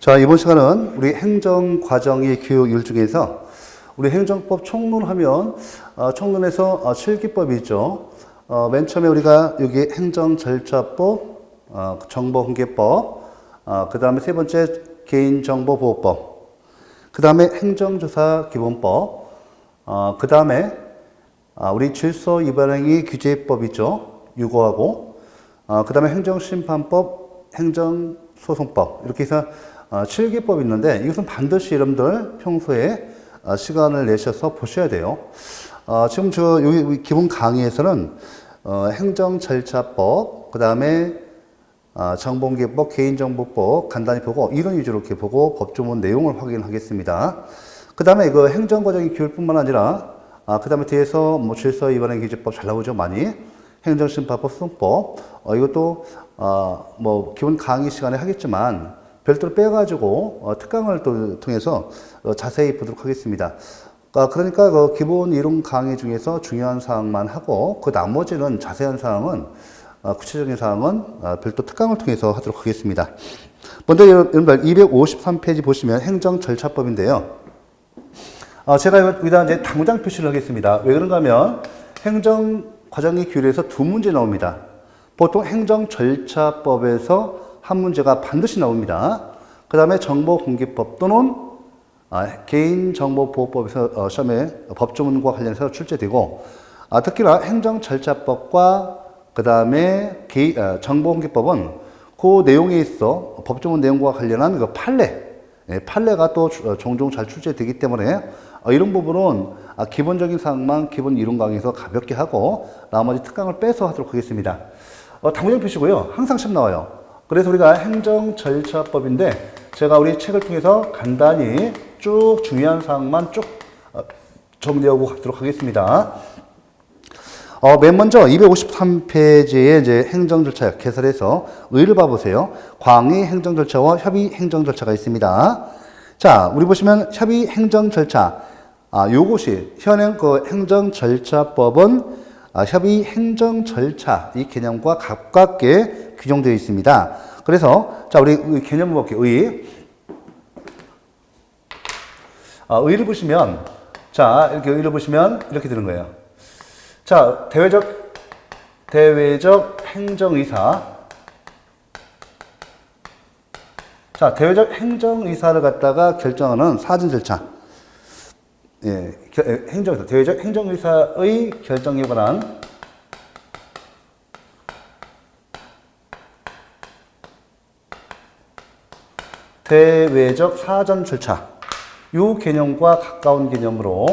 자, 이번 시간은 우리 행정과정의 교육일 중에서 우리 행정법 총론하면 총론에서 실기법이 있죠. 맨 처음에 우리가 여기 행정절차법, 정보공개법, 그 다음에 세 번째 개인정보보호법, 그 다음에 행정조사기본법, 그 다음에 우리 질서위반행위 규제법 있죠. 유고하고, 그 다음에 행정심판법, 행정소송법 이렇게 해서 7개법이 있는데 이것은 반드시 여러분들 평소에 시간을 내셔서 보셔야 돼요. 지금 여기 기본 강의에서는 행정절차법, 그 다음에 정보공개법, 개인정보법 간단히 보고 이론 위주로 이렇게 보고 법조문 내용을 확인하겠습니다. 그 다음에 이거 행정과정의 교육뿐만 아니라 그 다음에 뒤에서 뭐 질서위반행 규제법 잘 나오죠, 많이. 행정심판법, 소송법 이것도 뭐 기본 강의 시간에 하겠지만 별도로 빼가지고 특강을 또 통해서 자세히 보도록 하겠습니다. 그러니까 그 기본 이론 강의 중에서 중요한 사항만 하고 그 나머지는 자세한 사항은 구체적인 사항은 별도 특강을 통해서 하도록 하겠습니다. 먼저 여러분들 253페이지 보시면 행정절차법인데요. 제가 여기다 이제 당장 표시를 하겠습니다. 왜 그런가 하면 행정과정의 규율에서 두 문제 나옵니다. 보통 행정절차법에서 한 문제가 반드시 나옵니다. 그 다음에 정보공개법 또는 개인정보보호법에서 시험에 법조문과 관련해서 출제되고 특히나 행정절차법과 그 다음에 정보공개법은 그 내용에 있어 법조문 내용과 관련한 그 판례가 또 종종 잘 출제되기 때문에 이런 부분은 기본적인 사항만 기본 이론 강의에서 가볍게 하고 나머지 특강을 빼서 하도록 하겠습니다. 당장 표시고요. 항상 시험 나와요. 그래서 우리가 행정절차법인데 제가 우리 책을 통해서 간단히 쭉 중요한 사항만 쭉 정리하고 가도록 하겠습니다. 맨 먼저 253페이지에 이제 행정절차 개설해서 의를 봐보세요. 광의 행정절차와 협의 행정절차가 있습니다. 자, 우리 보시면 협의 행정절차. 요것이 현행 그 행정절차법은 협의 행정절차 이 개념과 가깝게 규정되어 있습니다. 그래서 자 우리 개념을 볼게요. 의를 보시면 자 이렇게 의를 보시면 이렇게 되는 거예요. 자 대외적 행정의사. 자 대외적 행정의사를 갖다가 결정하는 사전절차. 예, 행정의사, 대외적 행정의사의 결정에 관한 대외적 사전 절차. 이 개념과 가까운 개념으로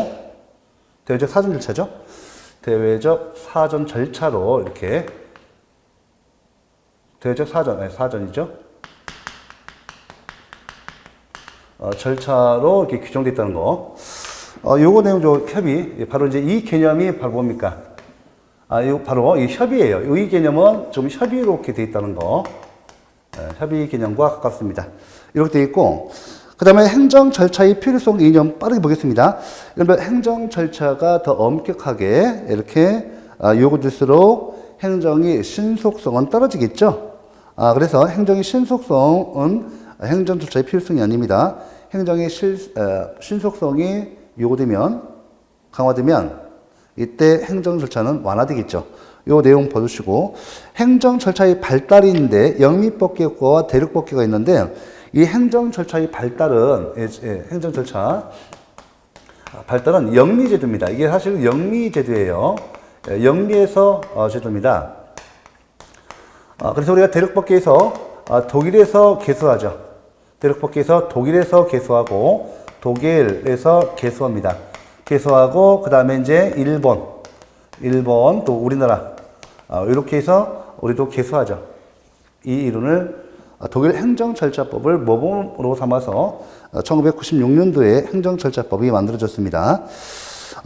대외적 사전 절차죠. 대외적 사전 절차로 이렇게 대외적 사전이죠. 절차로 이렇게 규정되어 있다는 거. 요거 내용 협의. 바로 이제 이 개념이 바로 뭡니까? 이거 바로 이 협의예요. 이 개념은 좀 협의로 이렇게 되어 있다는 거. 협의 개념과 가깝습니다. 이렇게 되어 있고, 그 다음에 행정 절차의 필요성 이념 빠르게 보겠습니다. 그러면 행정 절차가 더 엄격하게 이렇게 요구될수록 행정의 신속성은 떨어지겠죠. 그래서 행정의 신속성은 행정 절차의 필요성이 아닙니다. 행정의 신속성이 요구되면, 강화되면 이때 행정 절차는 완화되겠죠. 요 내용 봐주시고, 행정 절차의 발달인데 영미법계와 대륙법계가 있는데 이 행정 절차의 발달은 행정 절차 발달은 영미제도입니다. 이게 사실 영미제도예요. 영미에서 제도입니다. 그래서 우리가 대륙법계에서 독일에서 개수하죠. 대륙법계에서 독일에서 개수하고 독일에서 개수합니다. 개수하고 그 다음에 이제 일본 또 우리나라 이렇게 해서 우리도 개수하죠. 이 이론을 독일 행정절차법을 모범으로 삼아서 1996년도에 행정절차법이 만들어졌습니다.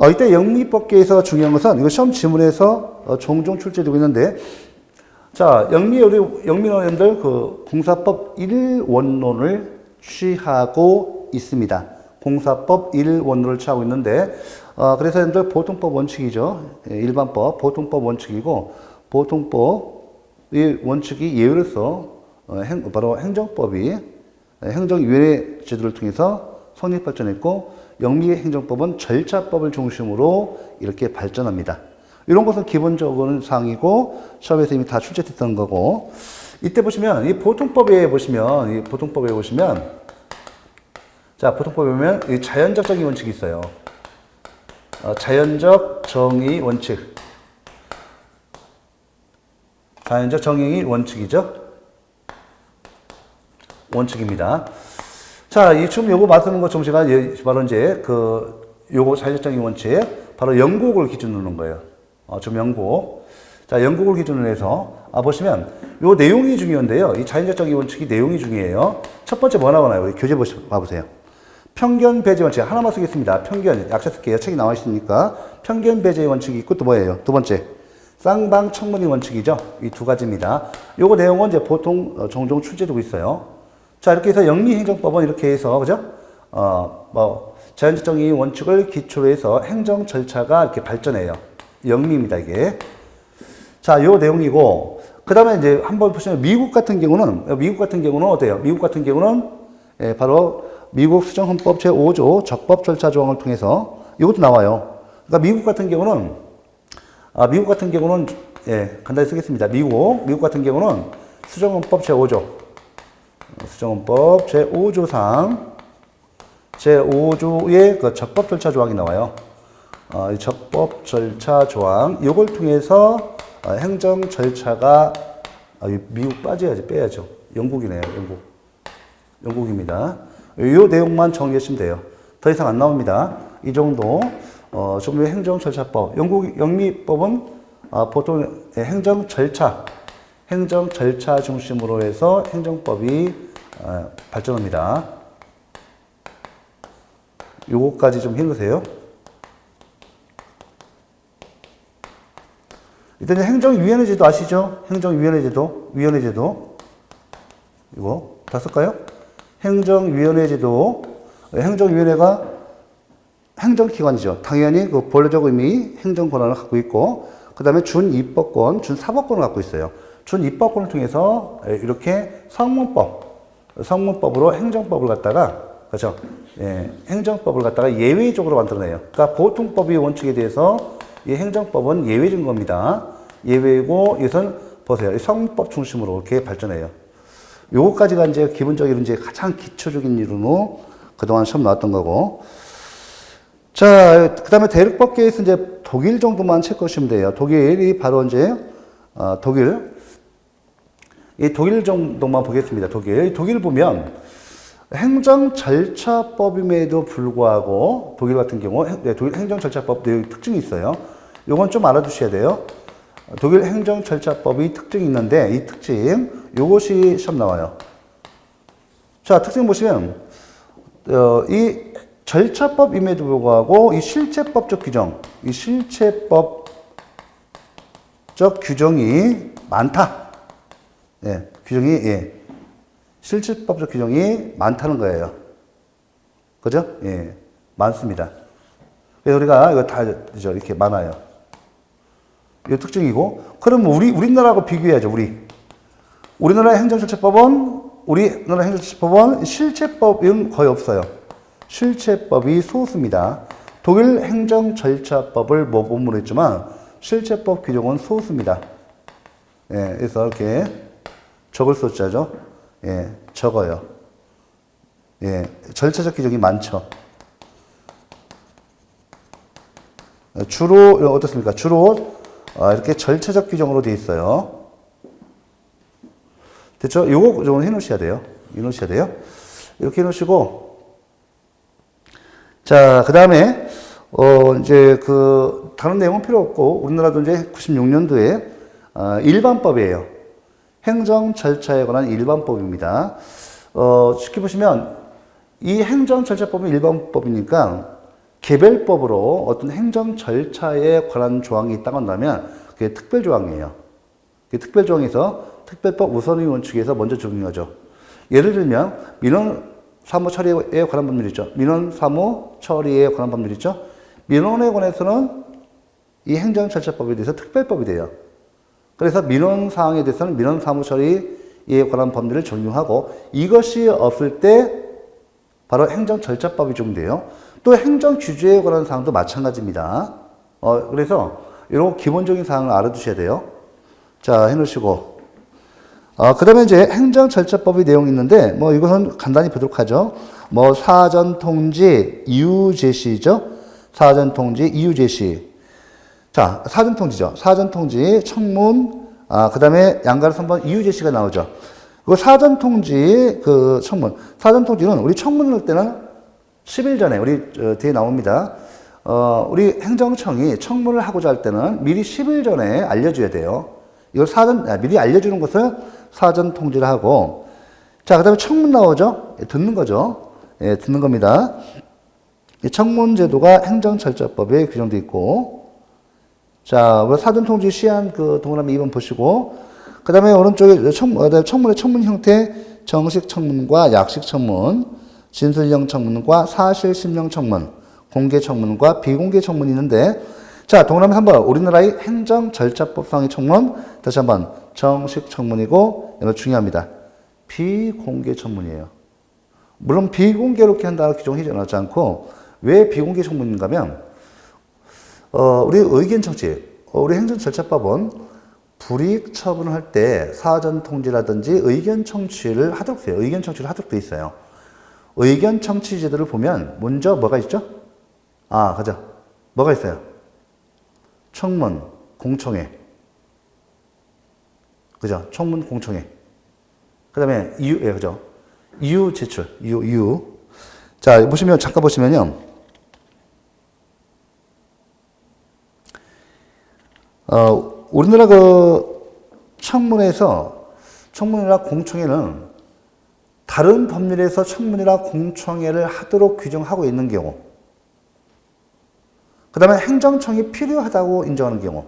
이때 영미법계에서 중요한 것은 이거 시험 지문에서 종종 출제되고 있는데, 자 영미원들 그 공사법 1원론을 취하고 있습니다. 공사법 1원론을 취하고 있는데, 그래서 여러분들 보통법 원칙이죠. 일반법 보통법 원칙이고 보통법 이 원칙이 예외로서 바로 행정법이 행정위원회 제도를 통해서 성립 발전했고 영미 행정법은 절차법을 중심으로 이렇게 발전합니다. 이런 것은 기본적인 사항이고 시험에서 이미 다 출제됐던 거고 이때 보시면 이 보통법에 보시면 자 보통법에 보면 이 자연적 정의 원칙이 있어요. 자연적 정의 원칙. 자연적 정의 원칙이죠. 원칙입니다. 자, 이 지금 요거 말씀하는 것 정시가 바로 이제 요거 자연적 정의 원칙 바로 영국을 기준으로 하는 거예요. 좀 영국. 자, 영국을 기준으로 해서 보시면 요 내용이 중요한데요. 이 자연적 정의 원칙이 내용이 중요해요. 첫 번째 뭐 나오나요? 우리 교재 봐보세요. 편견 배제 원칙 하나만 쓰겠습니다. 편견 약자 쓸게요. 책이 나와 있으니까 편견 배제 원칙이 있고 또 뭐예요? 두 번째 쌍방 청문위 원칙이죠. 이 두 가지입니다. 요거 내용은 이제 보통 종종 출제되고 있어요. 자 이렇게 해서 영미행정법은 이렇게 해서 그죠? 자연적 정의 원칙을 기초로 해서 행정 절차가 이렇게 발전해요. 영미입니다 이게. 자 요 내용이고 그 다음에 이제 한번 보시면 미국 같은 경우는 어때요? 미국 같은 경우는 바로 미국 수정헌법 제5조 적법 절차 조항을 통해서 이것도 나와요. 그러니까 미국 같은 경우는 간단히 쓰겠습니다. 미국 같은 경우는 수정헌법 제5조상 제5조의 그 적법 절차 조항이 나와요. 이 적법 절차 조항 이걸 통해서 행정 절차가 미국 빼야죠. 영국이네요. 영국입니다. 이 내용만 정리하시면 돼요. 더 이상 안 나옵니다. 이 정도 정부의 행정절차법, 영미법은 보통 행정 절차 중심으로 해서 행정법이 발전합니다. 요거까지 좀 읽으세요. 일단 행정위원회 제도 아시죠? 행정위원회 제도, 이거 다 쓸까요? 행정위원회 제도, 행정위원회가 행정기관이죠. 당연히 그 본래적 의미 행정 권한을 갖고 있고, 그 다음에 준입법권, 준사법권을 갖고 있어요. 준입법권을 통해서 이렇게 성문법으로 행정법을 갖다가, 그렇죠? 행정법을 갖다가 예외적으로 만들어내요. 그러니까 보통법의 원칙에 대해서 이 행정법은 예외적인 겁니다. 예외고, 이것은 보세요. 성문법 중심으로 이렇게 발전해요. 요거까지가 이제 기본적으로 이제 가장 기초적인 이론으로 그동안 시험 나왔던 거고. 자, 그 다음에 대륙법계에서 이제 독일 정도만 체크하시면 돼요. 독일이 바로 이제, 이 독일 정도만 보겠습니다. 독일 보면 행정절차법임에도 불구하고 독일 같은 경우, 독일 행정절차법 내용 특징이 있어요. 요건 좀 알아두셔야 돼요. 독일 행정절차법이 특징이 있는데 이 특징, 요것이 시험 나와요. 자, 특징 보시면, 이 절차법임에도 불구하고 이 실체법적 규정이 많다. 실체법적 규정이 많다는 거예요. 그죠? 많습니다. 그래서 우리가 이거 다 이렇게 많아요. 이 특징이고, 그럼 우리나라하고 비교해야죠. 우리나라 행정절차법은 실체법은 거의 없어요. 실체법이 소수입니다. 독일 행정절차법을 모범으로 했지만 실체법 규정은 소수입니다. 그래서 이렇게 적을 숫자죠. 적어요. 절차적 규정이 많죠. 주로 어떻습니까? 주로 이렇게 절차적 규정으로 되어 있어요. 됐죠? 요거 좀 해놓으셔야 돼요. 이렇게 해놓으시고, 자, 그 다음에, 이제 다른 내용은 필요 없고, 우리나라도 이제 96년도에, 일반법이에요. 행정 절차에 관한 일반법입니다. 쉽게 보시면, 이 행정 절차법은 일반법이니까, 개별법으로 어떤 행정 절차에 관한 조항이 있다고 한다면, 그게 특별조항이에요. 특별조항에서 특별법 우선의 원칙에서 먼저 적용하죠. 예를 들면, 민원 사무 처리에 관한 법률 있죠. 민원 사무 처리에 관한 법률 있죠. 민원에 관해서는 이 행정절차법에 대해서 특별법이 돼요. 그래서 민원 사항에 대해서는 민원 사무 처리 관한 법률을 적용하고 이것이 없을 때 바로 행정절차법이 적용돼요. 또 행정규제에 관한 사항도 마찬가지입니다. 그래서 이런 기본적인 사항을 알아두셔야 돼요. 자, 해놓으시고. 그 다음에 이제 행정절차법의 내용이 있는데, 뭐 이것은 간단히 보도록 하죠. 뭐 사전통지, 이유제시죠. 사전통지, 이유제시. 자, 사전통지죠. 사전통지, 청문, 그 다음에 양가로 3번 이유제시가 나오죠. 그 사전통지, 그 청문. 사전통지는 우리 청문을 할 때는 10일 전에, 우리 뒤에 나옵니다. 우리 행정청이 청문을 하고자 할 때는 미리 10일 전에 알려줘야 돼요. 이걸 미리 알려주는 것을 사전통지를 하고. 자, 그 다음에 청문 나오죠? 듣는 거죠. 예, 듣는 겁니다. 이 청문제도가 행정절차법에 규정되어 있고. 자, 사전통지 시한 그 동그라미 2번 보시고. 그 다음에 오른쪽에 청문의 청문 형태, 정식 청문과 약식 청문, 진술형 청문과 사실심령 청문, 공개 청문과 비공개 청문이 있는데, 자, 동그라미 3번. 우리나라의 행정절차법상의 청문, 다시 한번 정식 청문이고, 이거 중요합니다. 비공개 청문이에요. 물론 비공개로 이렇게 한다는 규정이 나지 않고, 왜 비공개 청문인가 하면, 우리 의견 청취, 우리 행정절차법은 불이익 처분을 할 때 사전 통지라든지 의견 청취를 하도록 돼요. 의견 청취를 하도록 돼 있어요. 의견 청취 제도를 보면 먼저 뭐가 있죠? 가자. 뭐가 있어요? 청문, 공청회. 그죠? 청문, 공청회. 그 다음에 이유, 예, 그죠? 이유 제출, 이유. 자, 보시면, 잠깐 보시면요. 우리나라 청문이나 공청회는 다른 법률에서 청문이나 공청회를 하도록 규정하고 있는 경우, 그 다음에 행정청이 필요하다고 인정하는 경우,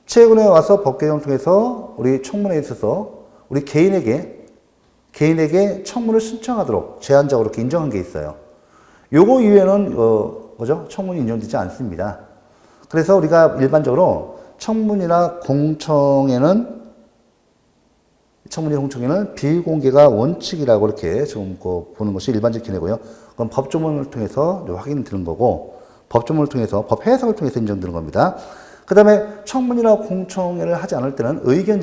최근에 와서 법 개정을 통해서 우리 청문회에 있어서 우리 개인에게 청문을 신청하도록 제한적으로 이렇게 인정한 게 있어요. 요거 이외에는, 뭐죠? 청문이 인정되지 않습니다. 그래서 우리가 일반적으로 청문이나 공청회는 비공개가 원칙이라고 이렇게 지금 보는 것이 일반적 견해고요. 그건 법조문을 통해서 확인이 되는 거고, 법조문을 통해서, 법 해석을 통해서 인정되는 겁니다. 그 다음에 청문이나 공청회를 하지 않을 때는 의견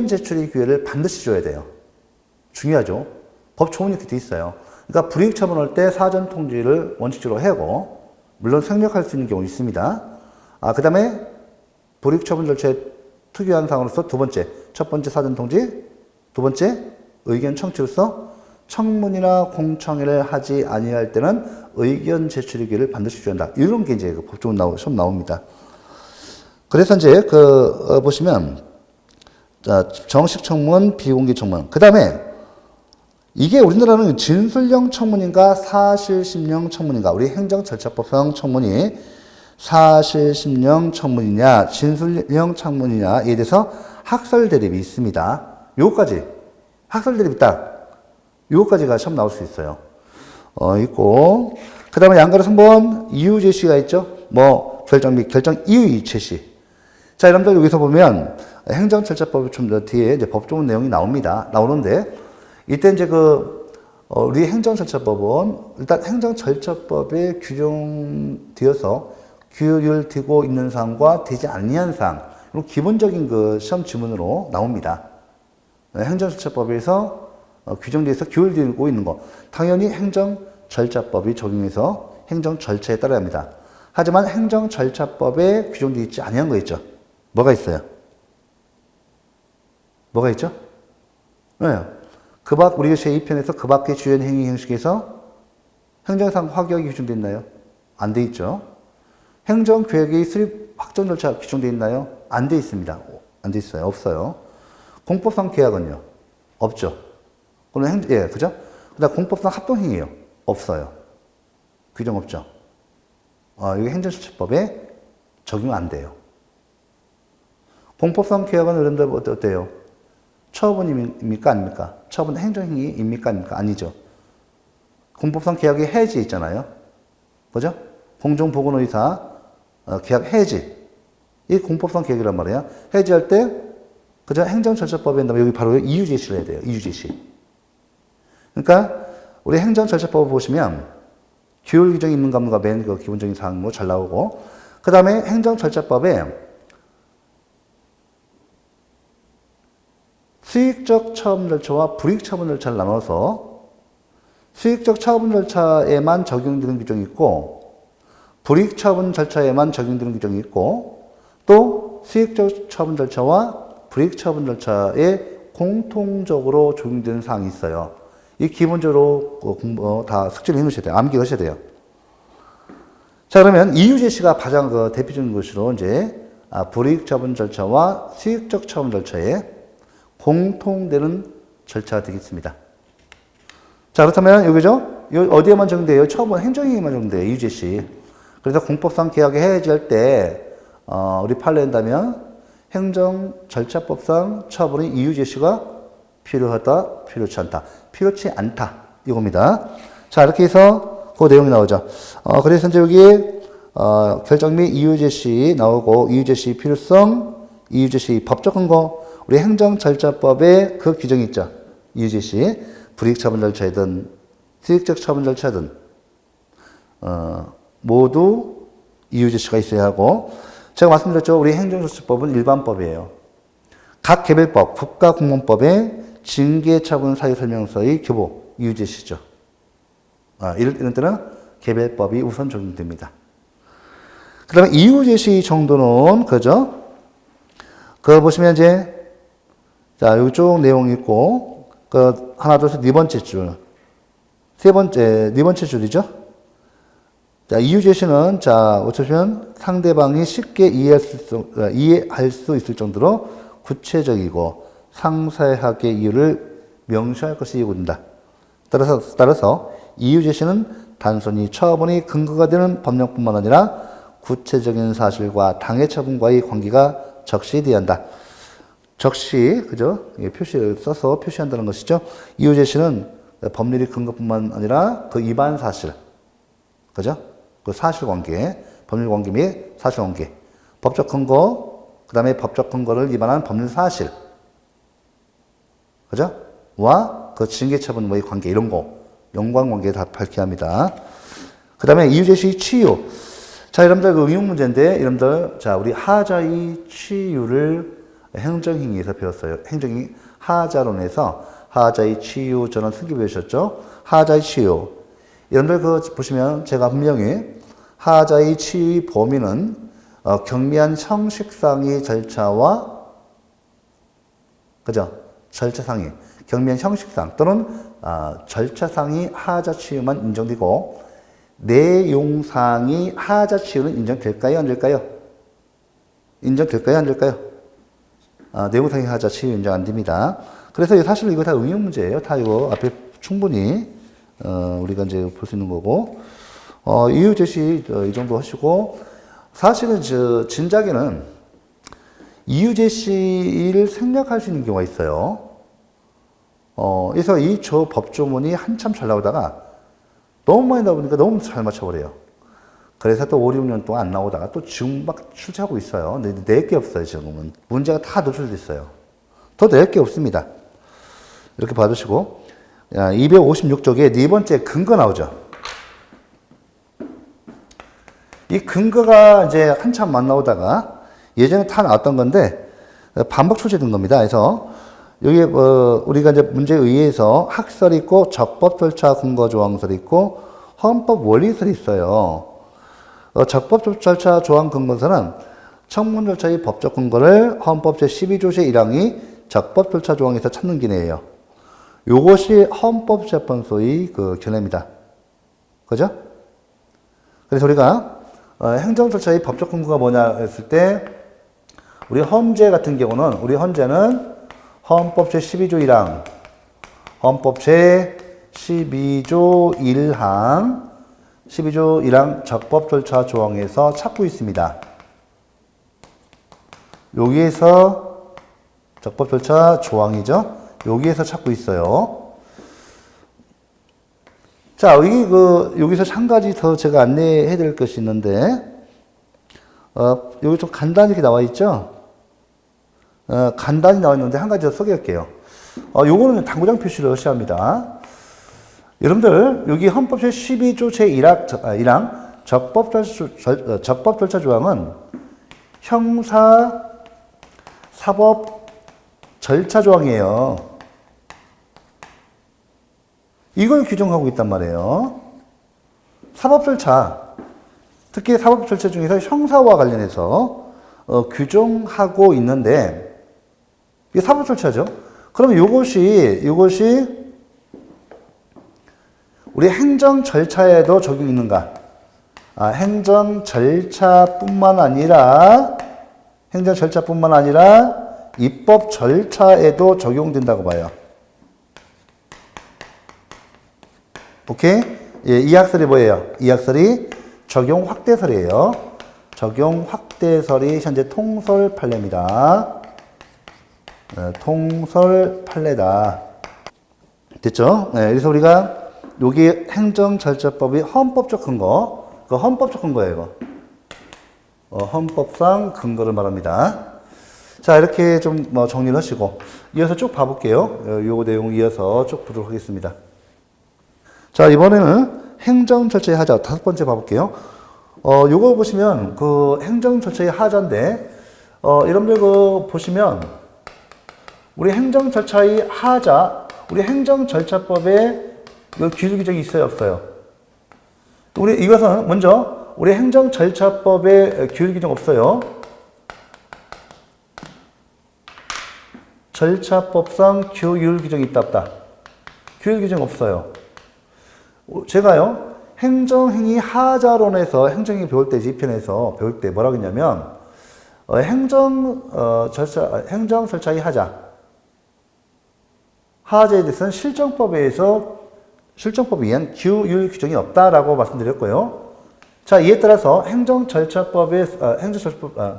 제출의 기회를 반드시 줘야 돼요. 중요하죠. 법조문이 이렇게 돼 있어요. 그러니까 불이익 처분할 때 사전 통지를 원칙적으로 하고, 물론 생략할 수 있는 경우 있습니다. 그 다음에 불이익 처분 절차에 특유한 사항으로서 첫 번째 사전 통지, 두 번째 의견 청취로서 청문이나 공청회를 하지 아니할 때는 의견 제출의 기회를 반드시 줘야 한다. 이런 게 이제 법조문 시험 나옵니다. 그래서 이제 보시면, 자, 정식 청문, 비공개 청문. 그 다음에 이게 우리나라는 진술형 청문인가 사실심령 청문인가, 우리 행정절차법상 청문이 사실심령 청문이냐 진술형 청문이냐에 대해서 학설 대립이 있습니다. 요거까지 학설 대립 딱 요거까지가 시험 나올 수 있어요. 있고, 그 다음에 양가로 3번 이유 제시가 있죠. 뭐 결정 및 결정 이유 제시. 자, 여러분들 여기서 보면 행정절차법이 좀 더 뒤에 이제 법조문 내용이 나오는데, 이때 이제 우리 행정절차법은 일단 행정절차법에 규정되어서 규율되고 있는 사항과 되지 아니한 사항, 그리고 기본적인 시험 지문으로 나옵니다. 행정절차법에서 규정되어서 규율되고 있는 거, 당연히 행정절차법이 적용해서 행정절차에 따라야 합니다. 하지만 행정절차법에 규정되어 있지 아니한 거 있죠. 뭐가 있어요? 뭐가 있죠? 네. 우리가 제2편에서 그 밖의 주요 행위 형식에서 행정상 확역이 규정되어 있나요? 안 돼 있죠. 행정계획의 수립 확정 절차 규정되어 있나요? 안 돼 있습니다. 안 돼 있어요. 없어요. 공법상 계약은요? 없죠. 예, 그죠? 그다음 공법상 합동행위요? 없어요. 규정 없죠. 이게 행정절차법에 적용 안 돼요. 공법상 계약은 여러분들 어때요? 처분입니까? 아닙니까? 처분 행정행위입니까? 아닙니까? 아니죠. 공법상 계약의 해지 있잖아요. 그죠? 공정보건의사 계약 해지. 이 공법상 계약이란 말이에요. 해지할 때 그죠? 행정절차법에 여기 바로 이유제시를 해야 돼요. 이유제시. 그러니까 우리 행정절차법을 보시면 규율 규정이 있는 가가 맨 그 기본적인 사항으로 잘 나오고, 그 다음에 행정절차법에 수익적 처분 절차와 불이익 처분 절차를 나눠서 수익적 처분 절차에만 적용되는 규정이 있고 불이익 처분 절차에만 적용되는 규정이 있고 또 수익적 처분 절차와 불이익 처분 절차에 공통적으로 적용되는 사항이 있어요. 이 기본적으로 다 숙지를 해놓으셔야 돼요. 암기하셔야 돼요. 자, 그러면 이유제시가 가장 그 대표적인 것으로 이제 불이익 처분 절차와 수익적 처분 절차에 공통되는 절차가 되겠습니다. 자, 그렇다면 여기죠? 어디에만 적용돼요? 처분 행정행위만 적용돼요. 이유제시. 그래서 공법상 계약이 해지할 때 우리 판례 한다면 행정절차법상 처분의 이유제시가 필요하다, 필요치 않다. 필요치 않다. 이겁니다. 자, 이렇게 해서 그 내용이 나오죠. 그래서 이제 여기 결정 및 이유제시 나오고 이유제시 필요성, 이유제시 법적 근거, 우리 행정절차법에 그 규정이 있죠. 이유제시, 불이익 처분 절차이든 수익적 처분 절차든 모두 이유제시가 있어야 하고, 제가 말씀드렸죠. 우리 행정조치법은 일반법이에요. 각 개별법, 국가공무원법의 징계처분 사유설명서의 교보, 이유제시죠. 이런 때는 개별법이 우선 적용됩니다. 그 다음에 이유제시 정도는, 그죠? 그거 보시면 이제, 자, 여기 쭉 내용이 있고, 하나, 둘, 셋, 네 번째 줄. 네 번째 줄이죠? 자, 이유제시는, 자, 어쩌면 상대방이 쉽게 이해할 수 있을 정도로 구체적이고 상세하게 이유를 명시할 것이 요구된다. 따라서 이유제시는 단순히 처분이 근거가 되는 법령뿐만 아니라 구체적인 사실과 당해 처분과의 관계가 적시돼야 한다. 적시, 그죠? 표시를 써서 표시한다는 것이죠. 이유제시는 법률이 근거뿐만 아니라 그 위반 사실, 그죠? 그 사실관계, 법률관계 및 사실관계, 법적 근거, 그 다음에 법적 근거를 위반한 법률 사실, 그죠? 와 그 징계처분과의 관계, 이런 거, 연관관계 다 밝혀야 합니다. 그 다음에 이유제시 치유. 자, 여러분들 그 응용 문제인데, 여러분들, 자, 우리 하자의 치유를 행정행위에서 배웠어요. 행정행위 하자론에서 하자의 치유 전원 승기 배우셨죠? 하자의 치유. 여러분들 그 보시면 제가 분명히 하자의 치유의 범위는 경미한 형식상의 절차와, 그죠? 절차상의 경미한 형식상 또는 절차상의 하자 치유만 인정되고 내용상의 하자 치유는 인정될까요? 안 될까요? 인정될까요? 안 될까요? 내용상의 하자 치유 인정 안 됩니다. 그래서 사실 이거 다 응용 문제예요. 다 이거 앞에 충분히 우리가 이제 볼 수 있는 거고, 이유 제시 이 정도 하시고, 사실은 진작에는 이유 제시를 생략할 수 있는 경우가 있어요. 그래서 저 법조문이 한참 잘 나오다가 너무 많이 나오니까 너무 잘 맞춰버려요. 그래서 또 5, 6년 동안 안 나오다가 또 지금 막 출제하고 있어요. 근데 낼 게 없어요, 지금은. 문제가 다 노출돼 있어요. 더 낼 게 없습니다. 이렇게 봐주시고, 256쪽에 네 번째 근거 나오죠. 이 근거가 이제 한참 안 나오다가 예전에 다 나왔던 건데 반복 출제된 겁니다. 그래서 여기 우리가 이제 문제에 의해서 학설 있고 적법 절차 근거 조항설 있고 헌법 원리설이 있어요. 적법 절차 조항 근거서는 청문 절차의 법적 근거를 헌법 제12조 제1항이 적법 절차 조항에서 찾는 기내예요. 요것이 헌법재판소의 그 견해입니다. 그죠? 그래서 우리가 행정 절차의 법적 근거가 뭐냐 했을 때, 우리 헌재 같은 경우는, 우리 헌재는 헌법 제12조 1항, 헌법 제12조 1항, 12조 1항 적법 절차 조항에서 찾고 있습니다. 여기에서 적법 절차 조항이죠. 여기에서 찾고 있어요. 자, 여기서 한 가지 더 제가 안내해 드릴 것이 있는데, 여기 좀 간단히 이렇게 나와 있죠? 간단히 나와 있는데 한 가지 더 소개할게요. 요거는 당구장 표시를 하셔야 합니다. 여러분들, 여기 헌법 제12조 제1항 적법 절차 조항은 형사 사법 절차 조항이에요. 이걸 규정하고 있단 말이에요. 사법 절차, 특히 사법 절차 중에서 형사와 관련해서 규정하고 있는데, 이게 사법 절차죠. 그러면 이것이 우리 행정 절차에도 적용이 있는가? 행정 절차뿐만 아니라 입법 절차에도 적용된다고 봐요. 오케이? 예, 이 학설이 뭐예요? 이 학설이 적용 확대설이에요. 적용 확대설이 현재 통설 판례입니다. 통설 판례다. 됐죠? 네, 그래서 우리가 여기 행정절차법이 헌법적 근거, 그 헌법적 근거예요, 이거. 헌법상 근거를 말합니다. 자, 이렇게 좀 정리를 하시고, 이어서 쭉 봐볼게요. 요 내용 이어서 쭉 보도록 하겠습니다. 자, 이번에는 행정절차의 하자, 5번째 봐볼게요. 요거 보시면, 그 행정절차의 하자인데, 여러분들 보시면, 우리 행정절차의 하자, 우리 행정절차법에 규율 규정이 있어요, 없어요? 이것은 먼저 우리 행정절차법에 규율 규정 없어요. 절차법상 규율 규정이 있다, 없다? 규율 규정 없어요. 제가요, 행정행위 하자론에서 행정행위 배울 때, 2편에서 배울 때 뭐라고 했냐면, 행정절차의 하자에 대해서는 실정법에 의한 규율 규정이 없다라고 말씀드렸고요. 자, 이에 따라서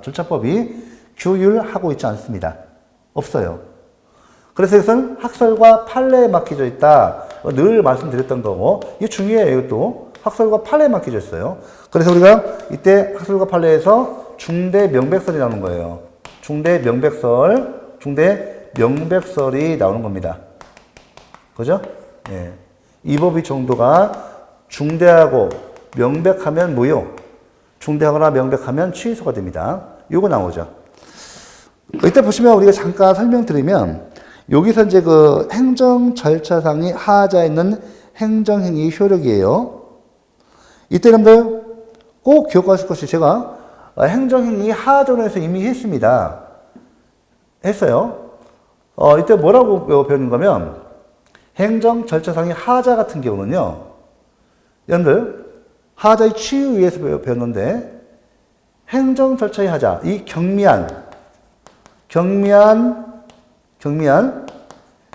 절차법이 규율하고 있지 않습니다. 없어요. 그래서 이것은 학설과 판례에 맡겨져 있다. 늘 말씀드렸던 거고, 이게 중요해요, 이것도. 학설과 판례에 맡겨져 있어요. 그래서 우리가 이때 학설과 판례에서 중대 명백설이 나오는 거예요. 중대 명백설이 나오는 겁니다. 그죠? 예. 이 법의 정도가 중대하고 명백하면 무효, 중대하거나 명백하면 취소가 됩니다. 요거 나오죠. 이때 보시면 우리가 잠깐 설명드리면, 여기서 이제 그 행정 절차상의 하자에 있는 행정행위 효력이에요. 이때 여러분들 꼭 기억하실 것이, 제가 행정행위 하자론에서 이미 했어요. 이때 뭐라고 배우는 거면, 행정 절차상의 하자 같은 경우는요, 여러분들 하자의 취유에 의해서 배웠는데, 행정 절차의 하자, 이 경미한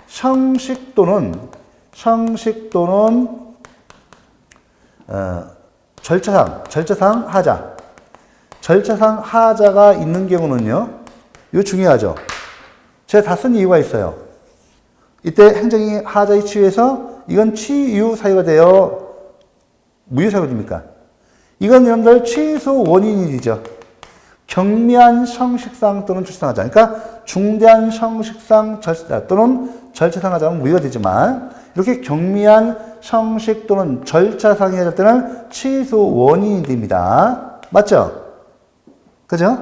형식 또는 절차상 하자가 있는 경우는요, 이거 중요하죠. 제가 다 쓴 이유가 있어요. 이때 행정이 하자의 취유에서 이건 취유 사유가 되어 무효 사유가 됩니까? 이건 여러분들 취소 원인이 되죠. 경미한 형식상 또는 절차상 하자. 그러니까 중대한 형식상 또는 절차상 하자는 무효가 되지만, 이렇게 경미한 형식 또는 절차상이 할 때는 취소 원인이 됩니다. 맞죠? 그죠?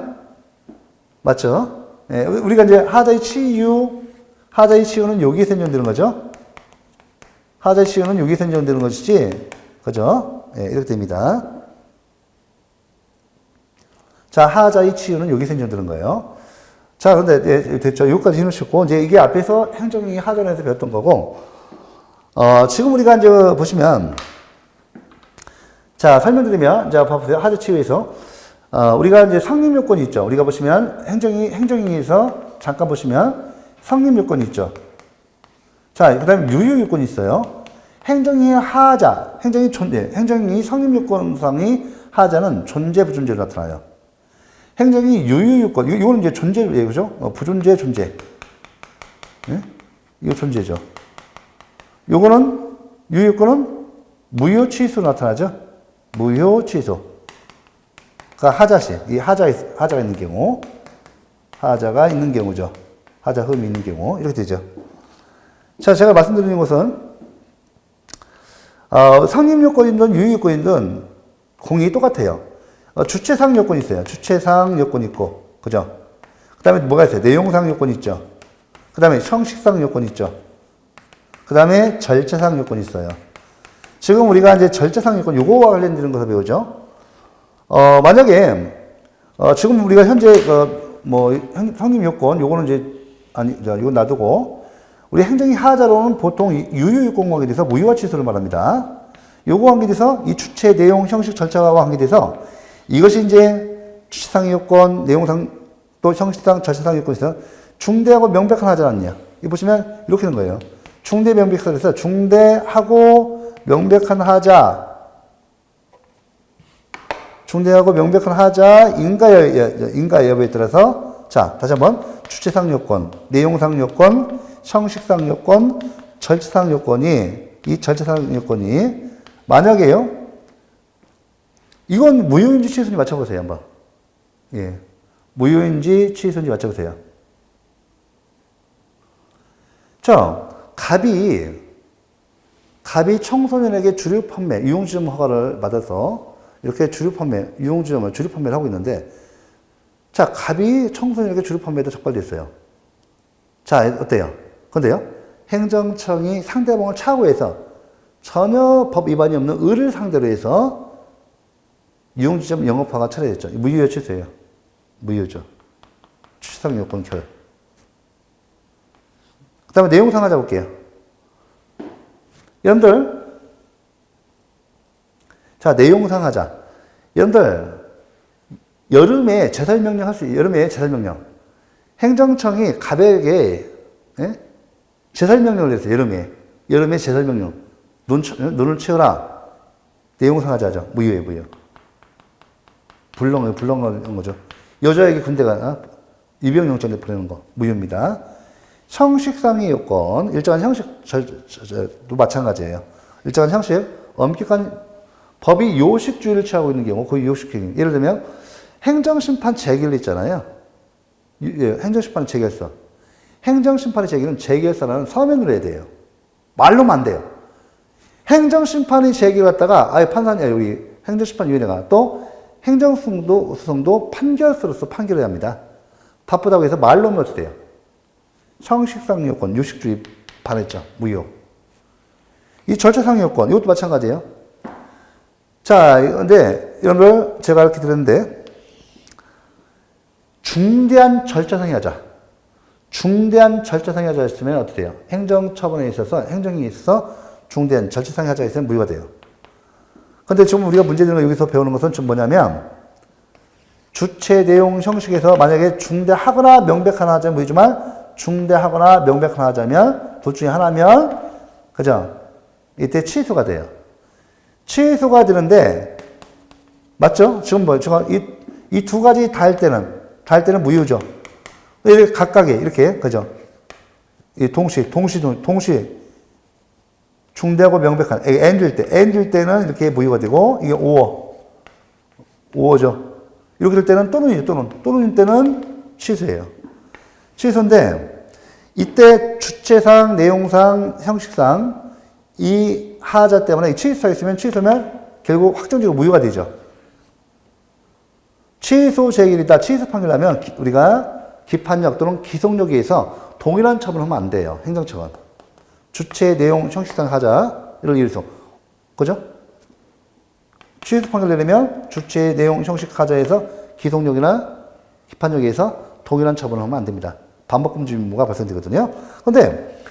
맞죠? 예, 우리가 이제 하자의 치유는 여기에서 인정되는 거죠. 하자의 치유는 여기에서 인정되는 것이지, 그죠? 예, 이렇게 됩니다. 자, 하자의 치유는 여기서 인정되는 거예요. 자, 그런데, 예, 됐죠. 여기까지 해놓으셨고, 이제 이게 앞에서 행정행위 하자론에서 배웠던 거고, 지금 우리가 이제 보시면, 자, 설명드리면, 자, 봐보세요. 하자 치유에서, 우리가 이제 성립 요건이 있죠. 우리가 보시면, 행정행위에서 잠깐 보시면, 성립 요건이 있죠. 자, 그 다음에 유효 요건이 있어요. 행정행위 하자, 행정행위 성립 요건상의 하자는 존재, 부존재로 나타나요. 행정이 유효 요건, 이거는 이제 존재예요, 그죠? 부존재, 존재. 예? 이거 존재죠. 요거는, 유효 요건은 무효 취소로 나타나죠? 무효 취소. 그러니까 하자시, 이 하자가 있는 경우, 하자가 있는 경우죠. 하자 흠이 있는 경우 이렇게 되죠. 자, 제가 말씀드리는 것은 상립 요건이든 유효 요건이든 공이 똑같아요. 주체상 요건이 있어요. 주체상 요건이 있고, 그죠? 그 다음에 뭐가 있어요? 내용상 요건이 있죠. 그 다음에 형식상 요건이 있죠. 그 다음에 절차상 요건이 있어요. 지금 우리가 이제 절차상 요건, 요거와 관련되는 것을 배우죠. 만약에, 지금 우리가 현재, 성립 요건, 요거는 이제, 이건 놔두고, 우리 행정이 하자로는 보통 유효 요건과 관계돼서 무효와 취소를 말합니다. 요거와 관계돼서 이 주체, 내용, 형식, 절차와 관계돼서 이것이 이제 주체상 요건, 내용상, 또 형식상, 절차상 요건이 있어요. 중대하고 명백한 하자 아니냐. 이 보시면 이렇게 되는 거예요. 중대 명백한에서 중대하고 명백한 하자. 중대하고 명백한 하자, 인가 여부에 따라서, 자, 다시 한번, 주체상 요건, 내용상 요건, 형식상 요건, 절차상 요건이, 이 절차상 요건이, 만약에요, 이건 무효인지 취소인지 맞춰보세요, 한번. 예. 무효인지 취소인지 맞춰보세요. 자, 갑이 청소년에게 주류 판매, 유용지점 허가를 받아서 이렇게 주류 판매, 유용지점을 주류 판매를 하고 있는데, 자, 갑이 청소년에게 주류 판매에도 적발됐어요. 자, 어때요? 근데요, 행정청이 상대방을 착오해서 전혀 법 위반이 없는 을을 상대로 해서 유용지점 영업화가 철회됐죠. 무효 취소예요. 무효죠. 취소상 요건 결. 그 다음에 내용상 하자 볼게요. 여러분들, 자, 내용상 하자. 여러분들, 여름에 제설명령 할 수 있어요. 여름에 제설명령. 행정청이 갑에게, 예? 제설명령을 했어요. 여름에 제설명령. 눈을 채워라. 내용상 하자죠. 무효예요, 무효. 불렁한 거죠. 여자에게 군대가, 입영영장에 보내는 거. 무효입니다. 형식상의 요건, 일정한 형식도 마찬가지예요. 일정한 형식, 엄격한 법이 요식주의를 취하고 있는 경우, 거의 요식주의. 예를 들면, 행정심판 재결 있잖아요. 행정심판 재결서. 행정심판의 재결은 재결서라는 서면으로 해야 돼요. 말로만 안 돼요. 행정심판이 재결 갖다가, 여기 행정심판위원회가 또 행정소송도 판결서로서 판결해야 합니다. 바쁘다고 해서 말로만 어떻게 돼요? 형식상 요건, 요식주의 반했죠. 무효. 이 절차상 요건, 이것도 마찬가지예요. 자, 근데 여러분들 제가 이렇게 드렸는데 중대한 절차상의 하자. 중대한 절차상의 하자가 있으면 어떻게 돼요? 행정처분에 있어서, 행정에 있어서 중대한 절차상의 하자가 있으면 무효가 돼요. 근데 지금 우리가 문제되는 거 여기서 배우는 것은 좀 뭐냐면 주체, 내용, 형식에서 만약에 중대하거나 명백한 하자면 무효지만 중대하거나 명백한 하자면 둘 중에 하나면 그죠? 이때 취소가 돼요. 취소가 되는데 맞죠? 지금 이 두 가지 다 할 때는 무효죠. 이렇게 각각에 이렇게 그죠? 이 동시 중대하고 명백한 N일 때는 이렇게 무효가 되고 이게 오어죠. 이렇게 될 때는 또는일 때는 취소예요. 취소인데 이때 주체상, 내용상, 형식상 이 하자 때문에 이 취소가 있으면 취소면 결국 확정적으로 무효가 되죠. 취소 재결이다, 취소 판결하면 우리가 기판력 또는 기속력에 의해서 동일한 처분을 하면 안 돼요. 행정처분. 주체, 내용, 형식상 하자를 이해해서 그죠? 취소 판결 내리면 주체, 내용, 형식 하자에서 기속력이나 기판력에 의해서 동일한 처분을 하면 안 됩니다. 반복금지 의무가 발생되거든요. 그런데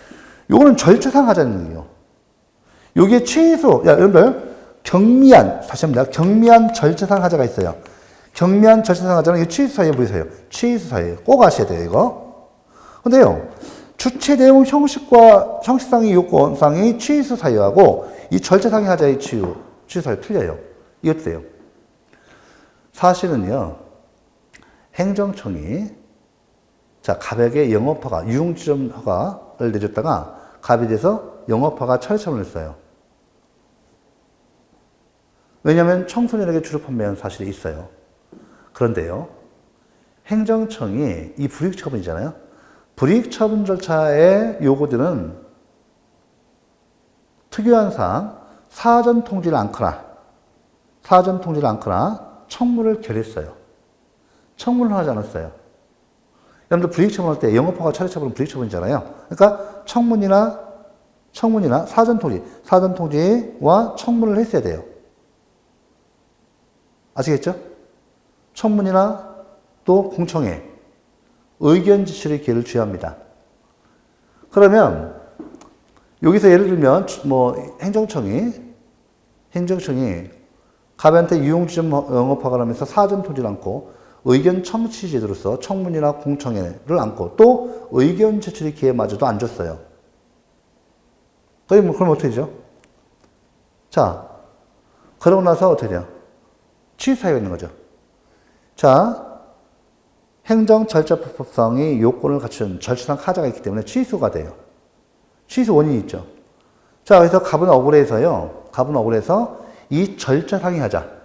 요거는 절차상 하자는 얘기예요. 요게 취소, 여러분들 다시 합니다. 경미한 절차상 하자가 있어요. 경미한 절차상 하자는 이 취소 사이에 보이세요. 취소 사이에 꼭 아셔야 돼요, 이거. 근데요, 주체, 내용, 형식상의 요건상의 취소 사유하고 이 절차상의 하자의 취소 사유 틀려요. 이것도 돼요. 사실은요, 행정청이 갑에게 영업허가, 유용지점 허가를 내줬다가 갑에 대해서 영업허가 철회 처분을 했어요. 왜냐하면 청소년에게 주류 판매한 사실이 있어요. 그런데요, 행정청이 이 불이익 처분이잖아요. 불이익 처분 절차에 요구되는 특유한 사항, 사전 통지를 않거나 청문을 결했어요. 청문을 하지 않았어요. 여러분들 불이익 처분할 때 영업허가 처리 처분은 불이익 처분이잖아요. 그러니까 청문이나 사전 통지와 청문을 했어야 돼요. 아시겠죠? 청문이나 또 공청회, 의견 제출의 기회를 주의합니다. 그러면 여기서 예를 들면 뭐 행정청이 갑한테 유용지점 영업허가를 하면서 사전 통지를 않고 의견 청취 제도로서 청문이나 공청회를 않고 또 의견 제출의 기회마저도 안 줬어요. 그럼 어떻게 되죠? 자, 그러고 나서 어떻게 돼요? 취소 사유가 있는 거죠. 자, 행정절차법상의 요건을 갖춘 절차상 하자가 있기 때문에 취소가 돼요. 취소 원인이 있죠. 자, 그래서 갑은 억울해서 이 절차상의 하자.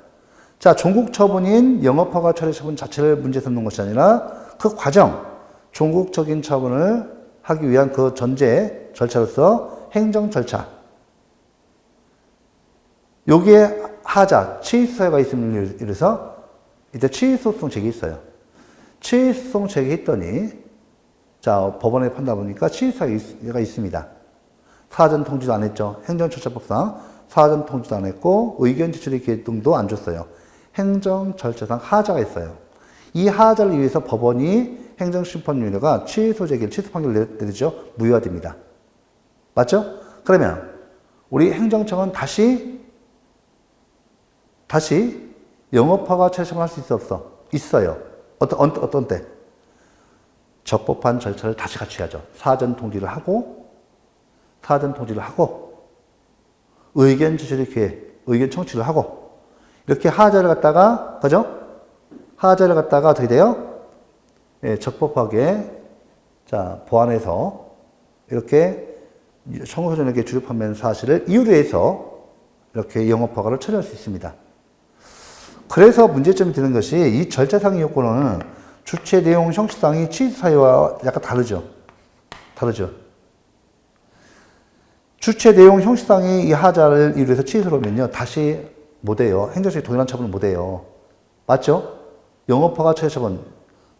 자, 종국 처분인 영업허가 처리 처분 자체를 문제 삼는 것이 아니라 그 과정, 종국적인 처분을 하기 위한 그 전제 절차로서 행정 절차. 여기에 하자, 취소사유가 있음을 이래서 이때 취소소송 제기했어요. 취소소송 제기했더니 자, 법원에 판단 보니까 취소사유가 있습니다. 사전 통지도 안 했죠. 행정절차법상 사전 통지도 안 했고 의견 제출의 기회 등도 안 줬어요. 행정절차상 하자가 있어요. 이 하자를 위해서 법원이 행정심판위원회가 취소 판결을 내리죠. 무효화됩니다. 맞죠? 그러면 우리 행정청은 다시 영업허가 처리 처분할 수 있어 없어? 있어요. 어떤 때? 적법한 절차를 다시 같이 해야죠. 사전 통지를 하고 의견 제출의 기회, 의견 청취를 하고 이렇게 하자를 갖다가 어떻게 돼요? 예, 적법하게 자 보완해서 이렇게 청구소년에게 주류 판매 사실을 이유로 해서 이렇게 영업허가를 처리할 수 있습니다. 그래서 문제점이 되는 것이 이 절차상의 요건은 주체 내용 형식상의 취소 사유와 약간 다르죠. 주체 내용 형식상의 이 하자를 이유로 해서 취소를 하면요. 다시 못해요. 행정적인 동일한 처분을 못해요. 맞죠? 영업허가 처리 처분,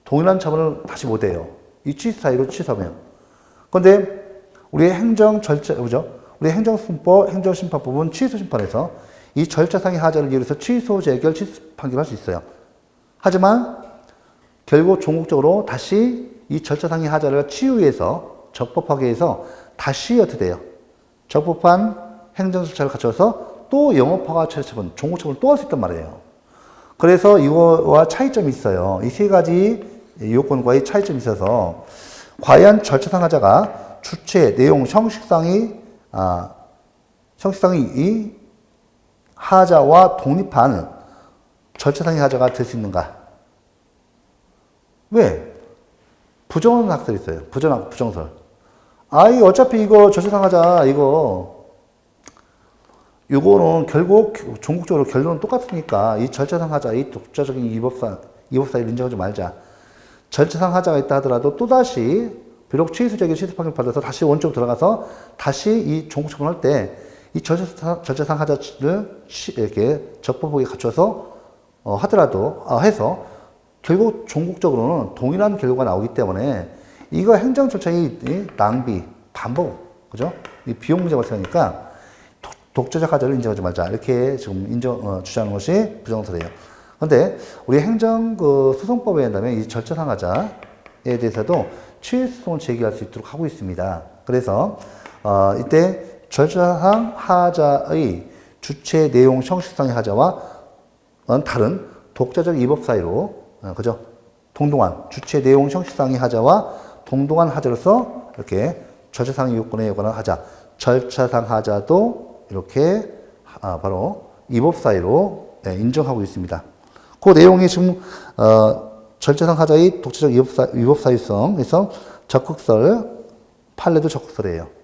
동일한 처분을 다시 못해요. 이 취소 사유로 취소하면. 그런데 우리의 행정 절차, 그죠? 우리 행정승법, 행정심판법은 취소심판에서 이 절차상의 하자를 이유로 해서 취소 재결, 취소 판결할 수 있어요. 하지만 결국 종국적으로 다시 이 절차상의 하자를 치유해서 적법하게 해서 다시 어떻게 돼요? 적법한 행정절차를 갖춰서 또 영업허가 처리 처분, 종국처분을 또 할 수 있단 말이에요. 그래서 이거와 차이점이 있어요. 이 세 가지 요건과의 차이점이 있어서 과연 절차상 하자가 주체, 내용, 형식상의 이 하자와 독립한 절차상의 하자가 될 수 있는가? 왜? 부정한 학설이 있어요. 부정설. 어차피 이거 절차상 하자, 이거는 결국 종국적으로 결론은 똑같으니까 이 절차상 하자, 이 독자적인 이법사유를 인정하지 말자. 절차상 하자가 있다 하더라도 또다시 비록 취소적인 취소 판결 받아서 다시 원점으로 들어가서 다시 이 종국처분할 때 이 절차상 하자를 이렇게 적법하게 갖춰서 해서 결국 종국적으로는 동일한 결과가 나오기 때문에 이거 행정 절차의 낭비, 반복, 그죠? 이 비용 문제가 발생하니까 독자적 하자를 인정하지 말자. 이렇게 지금 주장하는 것이 부정설이에요. 그런데 우리 소송법에 의한다면 이 절차상 하자에 대해서도 취소소송을 제기할 수 있도록 하고 있습니다. 그래서 이때 절차상 하자의 주체, 내용, 형식상의 하자와 다른 독자적 이법 사이로 그죠? 동등한 주체, 내용, 형식상의 하자와 동등한 하자로서 이렇게 절차상의 요건에 관한 하자, 절차상 하자도 이렇게 바로 이법 사이로 인정하고 있습니다. 그 내용이 지금 절차상 하자의 독자적 이법 사유성에서 적극설, 판례도 적극설이에요.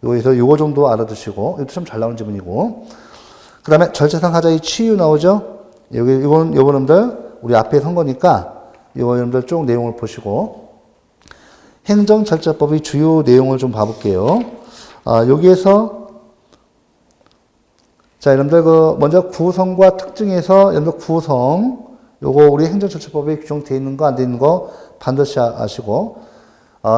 여기서 요거 정도 알아두시고 이것도 참 잘 나오는 지문이고 그 다음에 절차상 하자의 치유 나오죠. 이건 여러분들 우리 앞에 선 거니까 여러분들 쭉 내용을 보시고 행정절차법의 주요 내용을 좀 봐볼게요. 여기에서 자, 여러분들 먼저 구성과 특징에서 여러분들 구성 요거 우리 행정절차법에 규정되어 있는 거 안 되어 있는 거 반드시 아시고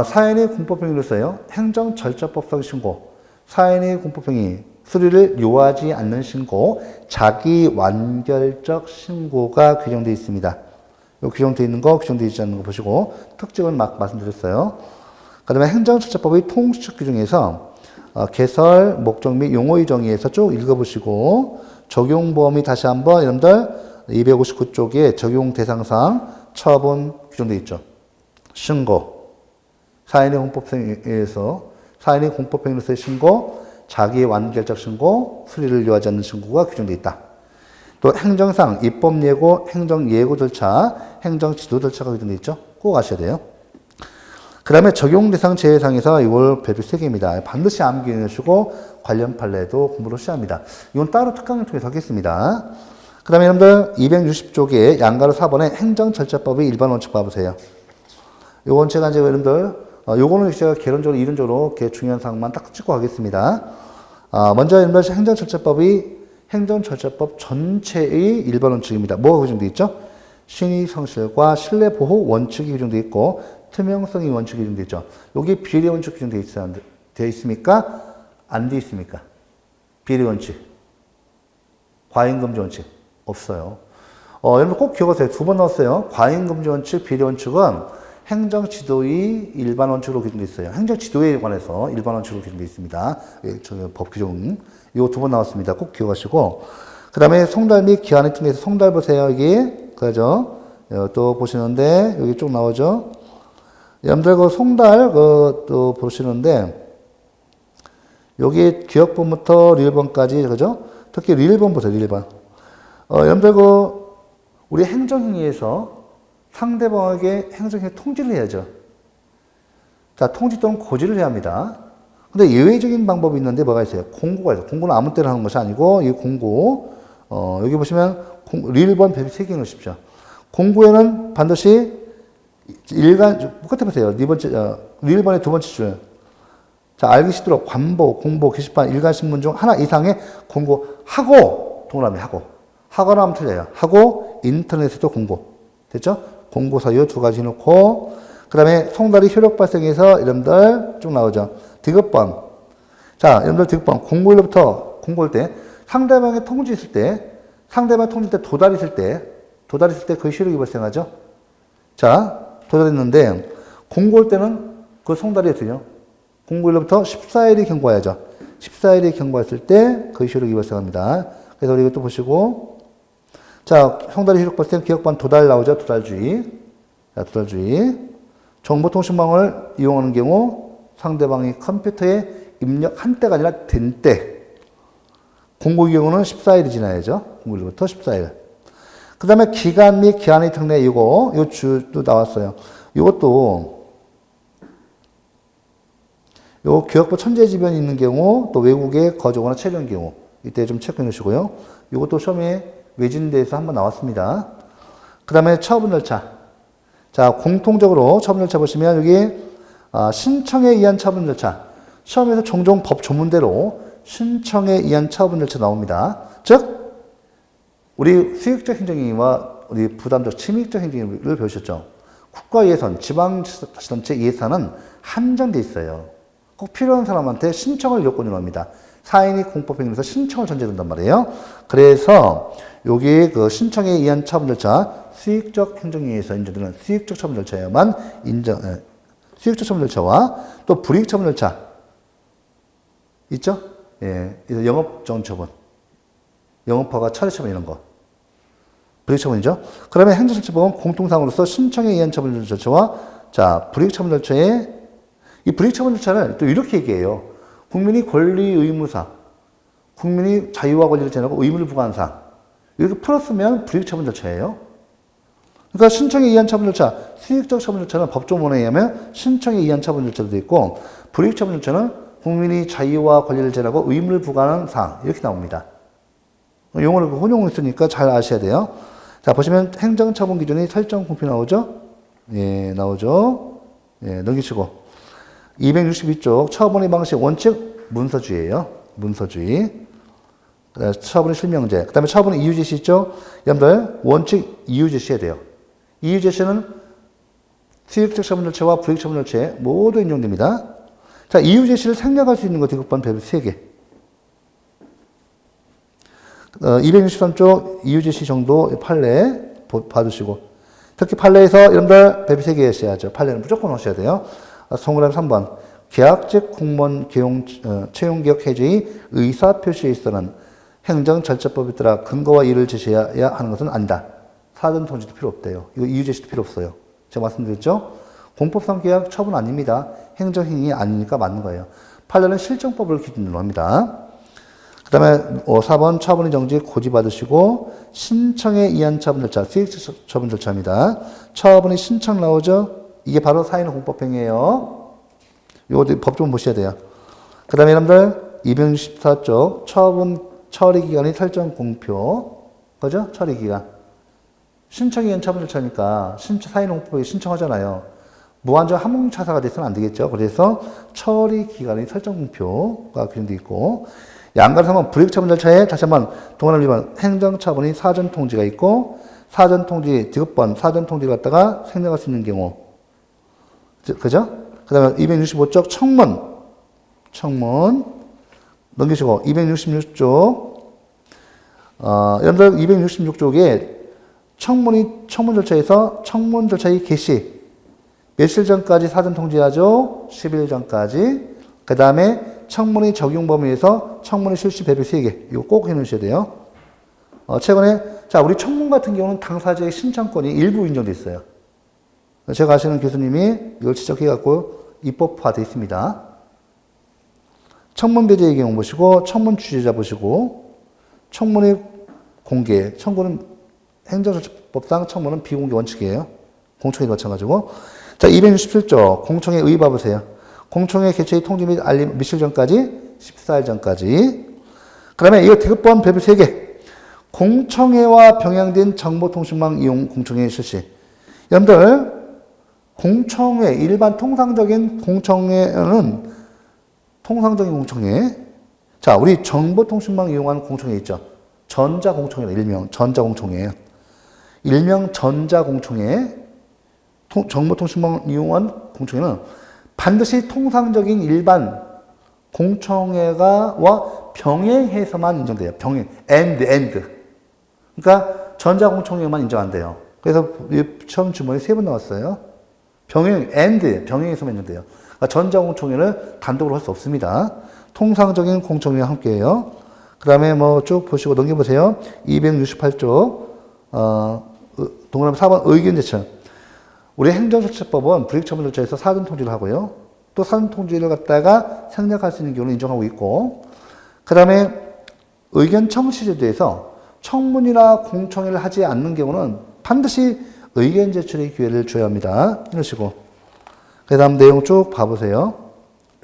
사인의 공법행위로서요. 행정절차법상 신고, 사인의 공법행위, 수리를 요하지 않는 신고, 자기 완결적 신고가 규정되어 있습니다. 요 규정되어 있는 거, 규정되어 있지 않는 거 보시고 특징은 막 말씀드렸어요. 그 다음에 행정절차법의 통식 규정에서 개설, 목적 및 용어의 정의에서 쭉 읽어보시고 적용 범위 다시 한번 여러분들 259쪽에 적용 대상상 처분 규정되어 있죠. 신고, 사인의 공법행위에서 사인의 공법행위로서의 신고, 자기의 완결적 신고, 수리를 요하지 않는 신고가 규정되어 있다. 또 행정상 입법예고, 행정예고 절차, 행정지도 절차가 규정되어 있죠. 꼭 아셔야 돼요. 그 다음에 적용 대상 제외상에서 이걸 별표 3개입니다. 반드시 암기해 놓으시고 관련 판례도 공부를 하셔야 합니다. 이건 따로 특강을 통해서 하겠습니다. 그 다음에 여러분들 260쪽에 양가로 4번에 행정절차법의 일반 원칙 봐보세요. 요건 제가 이제 여러분들 요거는 제가 개론적으로 이론적으로 이렇게 중요한 사항만 딱 찍고 가겠습니다. 먼저 여러분들 행정절차법 전체의 일반 원칙입니다. 뭐가 규정되어 있죠? 신의 성실과 신뢰보호 원칙이 규정되어 있고 투명성의 원칙이 규정되어 있죠. 여기 비례 원칙 규정되어 있습니까? 안 되어 있습니까? 비례 원칙, 과잉금지 원칙 없어요. 여러분 꼭 기억하세요. 2번 나왔어요. 과잉금지 원칙, 비례 원칙은 행정지도의 일반 원칙으로 규정되어 있어요. 행정지도에 관해서 일반 원칙으로 규정되어 있습니다. 법 규정. 이거 2번 나왔습니다. 꼭 기억하시고. 그 다음에 송달 및 기한의 특례에서 송달 보세요. 여기. 그죠? 또 보시는데, 여기 쭉 나오죠? 여러분들 송달, 또 보시는데, 여기 기억본부터 릴본까지, 그죠? 특히 릴본 보세요, 릴본. 여러분들 우리 행정행위에서 상대방에게 행정행위 통지를 해야죠. 자, 통지 또는 고지를 해야 합니다. 근데 예외적인 방법이 있는데 뭐가 있어요? 공고가 있어요. 공고는 아무 때나 하는 것이 아니고, 이 공고, 여기 보시면, 릴본 별표 3개 넣으십시오. 공고에는 반드시 똑같아 보세요. 릴본의 2번째 줄. 자, 알기 쉽도록 관보, 공보, 게시판, 일간신문 중 하나 이상의 공고하고, 동그라미 하고. 하거나 하면 틀려요. 하고, 인터넷에도 공고. 됐죠? 공고 사유 2가지 놓고, 그 다음에 송달이 효력 발생해서 여러분들 쭉 나오죠. 디귿번. 자, 여러분들 디귿번. 공고일로부터 공고일 때, 상대방의 통지 있을 때, 도달 있을 때 그 효력이 발생하죠. 자, 도달했는데, 공고일 때는 그 송달이 어떻게요? 공고일로부터 14일이 경과해야죠. 14일이 경과했을 때 그 효력이 발생합니다. 그래서 우리 이것도 보시고, 자, 송달이 효력 발생, 기억반 도달 나오죠. 도달주의. 자, 도달주의. 정보통신망을 이용하는 경우 상대방이 컴퓨터에 입력한 때가 아니라 된 때. 공고의 경우는 14일이 지나야죠. 공고일로부터 14일. 그 다음에 기간 및 기한의 특례 요 주도 나왔어요. 요것도 요 교역부 천재지변이 있는 경우, 또 외국에 거주거나 체류한 경우, 이때 좀 체크해 놓으시고요. 요것도 시험에 외진대에서 한번 나왔습니다. 그 다음에 처분 절차. 자, 공통적으로 처분 절차 보시면 여기 신청에 의한 처분 절차. 시험에서 종종 법 조문대로 신청에 의한 처분 절차 나옵니다. 즉, 우리 수익적 행정행위와 우리 부담적 침입적 행정행위를 배우셨죠? 국가 예산, 지방자치단체 예산은 한정돼 있어요. 꼭 필요한 사람한테 신청을 요건으로 합니다. 사인이 공법행위에서 신청을 전제된단 말이에요. 그래서 여기 그 신청에 의한 처분 절차, 수익적 행정행위에서 인정되는 수익적 처분 절차에만 수익적 처분 절차와 또 불이익 처분 절차 있죠? 예, 영업정지 처분, 영업허가 처리 처분 이런 거. 불이익 처분이죠. 그러면 행정절차법은 공통상으로서 신청에 의한 처분 절차와 자, 불이익 처분 절차에 이 불이익 처분 절차를 또 이렇게 얘기해요. 국민이 권리 의무상, 국민이 자유와 권리를 제한하고 의무를 부과하는 사항. 이렇게 풀었으면 불이익 처분 절차예요. 그러니까 신청에 의한 처분 절차, 수익적 처분 절차는 법조문에 의하면 신청에 의한 처분 절차도 있고 불이익 처분 절차는 국민이 자유와 권리를 제한하고 의무를 부과하는 사항. 이렇게 나옵니다. 용어를 혼용을 쓰니까 잘 아셔야 돼요. 자, 보시면 행정처분 기준이 설정 공표 나오죠? 예, 나오죠? 예, 넘기시고. 262쪽 처분의 방식 원칙 문서주의예요. 문서주의. 처분의 실명제. 그 다음에 처분의 이유 제시 있죠? 여러분들 원칙 이유 제시해야 돼요. 이유 제시는 수익적 처분 절차와 불이익 처분 절차에 모두 인용됩니다. 자, 이유 제시를 생략할 수 있는 거 대급반 배분 3개. 263쪽 이유 제시 정도 판례 봐주시고, 특히 판례에서 여러분들 배분 3개 하셔야죠. 판례는 무조건 하셔야 돼요. 동그라미 3번. 계약직 공무원 채용개혁 해제의 의사표시에 있어서는 행정절차법에 따라 근거와 이유를 제시해야 하는 것은 아니다. 사전 통지도 필요 없대요. 이거 이유 제시도 필요 없어요. 제가 말씀드렸죠? 공법상 계약 처분 아닙니다. 행정행위 아니니까 맞는 거예요. 판례는 실정법을 기준으로 합니다. 그 다음에 4번 처분의 정지 고지받으시고 신청에 의한 처분 절차, 수익적 처분 절차입니다. 처분의 신청 나오죠? 이게 바로 사인의 공법행위예요. 이거 법조문 보셔야 돼요. 그 다음에 여러분들 264쪽 처분 처리기간의 설정 공표, 그죠? 처리기간. 신청에 의한 처분 절차니까 사인의 공법에 신청하잖아요. 무한정 항목차사가 돼서는 안 되겠죠. 그래서 처리기간의 설정 공표가 규정되어 있고, 양가를 불이익 처분 절차에 다시 한번 동원을 위반 행정처분이 사전 통지가 있고, 사전 통지 디귿번 사전 통지를 갖다가 생략할 수 있는 경우, 그죠? 그 다음에 265쪽 청문 넘기시고 266쪽 여러분들 266쪽에 청문 절차에서 청문 절차의 개시 며칠 전까지 사전 통지하죠? 10일 전까지. 그 다음에 청문의 적용 범위에서 청문의 실시 배분 3개. 이거 꼭 해놓으셔야 돼요. 최근에, 자, 우리 청문 같은 경우는 당사자의 신청권이 일부 인정돼 있어요. 제가 아시는 교수님이 이걸 지적해갖고 입법화되어 있습니다. 청문 배제의 경우 보시고, 청문 취재자 보시고, 청문의 공개, 청구는 행정절차법상 청문은 비공개 원칙이에요. 공청회도 마찬가지고. 자, 267조 공청회 의의 봐보세요. 공청회 개최의 통지 및 알림 며칠 전까지? 14일 전까지. 그 다음에 이거 디귿번 배분 3개. 공청회와 병행된 정보통신망 이용 공청회 실시. 여러분들, 공청회, 일반 통상적인 공청회는 통상적인 공청회. 자, 우리 정보통신망 이용하는 공청회 있죠. 전자공청회다, 일명 전자공청회. 일명 전자공청회. 정보통신망 이용한 공청회는 반드시 통상적인 일반 공청회와 병행해서만 인정돼요. 병행. and. 그러니까 전자공청회만 인정 안 돼요. 그래서 처음 주문이 3번 나왔어요. 병행해서만 인정돼요. 그러니까 전자공청회를 단독으로 할 수 없습니다. 통상적인 공청회와 함께해요. 그 다음에 뭐 쭉 보시고 넘겨보세요. 268쪽, 동그라미 4번 의견 제청. 우리 행정절차법은 불이익 처분 절차에서 사전 통지를 하고요. 또 사전 통지를 갖다가 생략할 수 있는 경우는 인정하고 있고, 그 다음에 의견 청취 제도에서 청문이나 공청회를 하지 않는 경우는 반드시 의견 제출의 기회를 줘야 합니다. 이러시고. 그 다음 내용 쭉 봐보세요.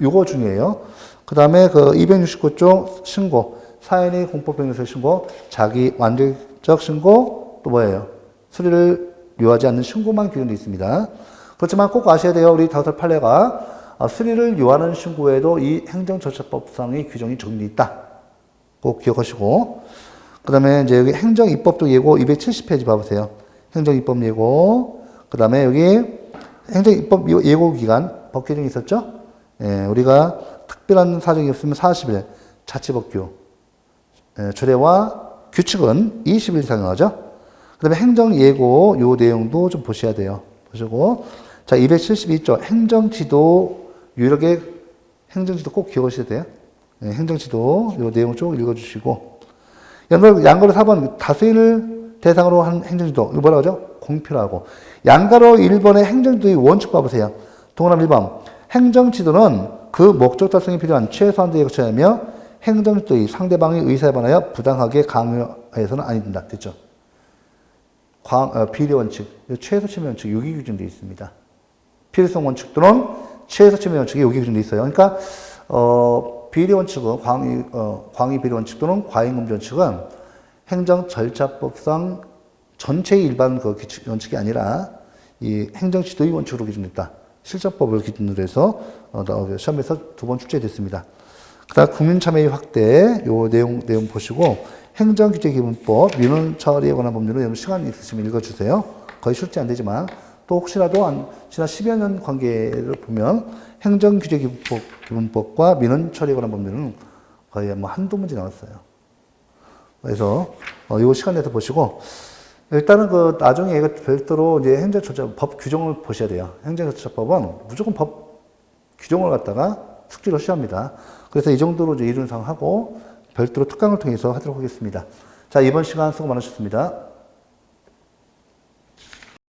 요거 중요해요. 그 다음에 그 269쪽 신고, 사연의 공법행위에서 신고, 자기 완전적 신고, 또 뭐예요? 수리를 요하지 않는 신고만 규정되어 있습니다. 그렇지만 꼭 아셔야 돼요. 우리 다섯 판례가 수리를 요하는 신고에도 이 행정절차법상의 규정이 적용되어 있다. 꼭 기억하시고. 그 다음에 이제 여기 행정입법도 예고 270페이지 봐보세요. 행정입법 예고. 그 다음에 여기 행정입법 예고 기간 법 규정이 있었죠? 예, 우리가 특별한 사정이 없으면 40일 자치법규. 예, 조례와 규칙은 20일 이상 나오죠? 그 다음에 행정예고 요 내용도 좀 보셔야 돼요. 보시고. 자, 272조 행정지도 유력의 행정지도 꼭 기억하셔야 돼요. 네, 행정지도 요 내용 쭉 읽어주시고. 양가로 4번 다수인을 대상으로 한 행정지도. 이거 뭐라고 하죠? 공표라고. 양가로 1번의 행정지도의 원칙 봐보세요. 동그라미 1번. 행정지도는 그 목적 달성에 필요한 최소한도에 거쳐야하며 행정지도의 상대방의 의사에 반하여 부당하게 강요해서는 아니 된다. 됐죠? 비례 원칙, 최소 침해 원칙, 여기 규정되어 있습니다. 필요성 원칙 또는 최소 침해 원칙이 여기 규정되어 있어요. 그러니까, 비례 원칙은, 광의 비례 원칙 또는 과잉금지 원칙은 행정절차법상 전체의 일반 그 원칙이 아니라 이 행정지도의 원칙으로 규정됐다. 실정법을 기준으로 해서 시험에서 2번 출제됐습니다. 그다음 국민참여의 확대 요 내용 보시고 행정규제기본법 민원 처리에 관한 법률은 여러분 시간 있으시면 읽어주세요. 거의 출제 안 되지만 또 혹시라도 지난 10여 년 관계를 보면 행정규제기본법과 민원 처리에 관한 법률은 거의 뭐 한두 문제 나왔어요. 그래서 요 시간 내서 보시고 일단은 그 나중에 이거 별도로 이제 행정절차법 규정을 보셔야 돼요. 행정절차법은 무조건 법 규정을 갖다가 숙지로 시합니다. 그래서 이 정도로 이제 이론상 하고 별도로 특강을 통해서 하도록 하겠습니다. 자, 이번 시간 수고 많으셨습니다.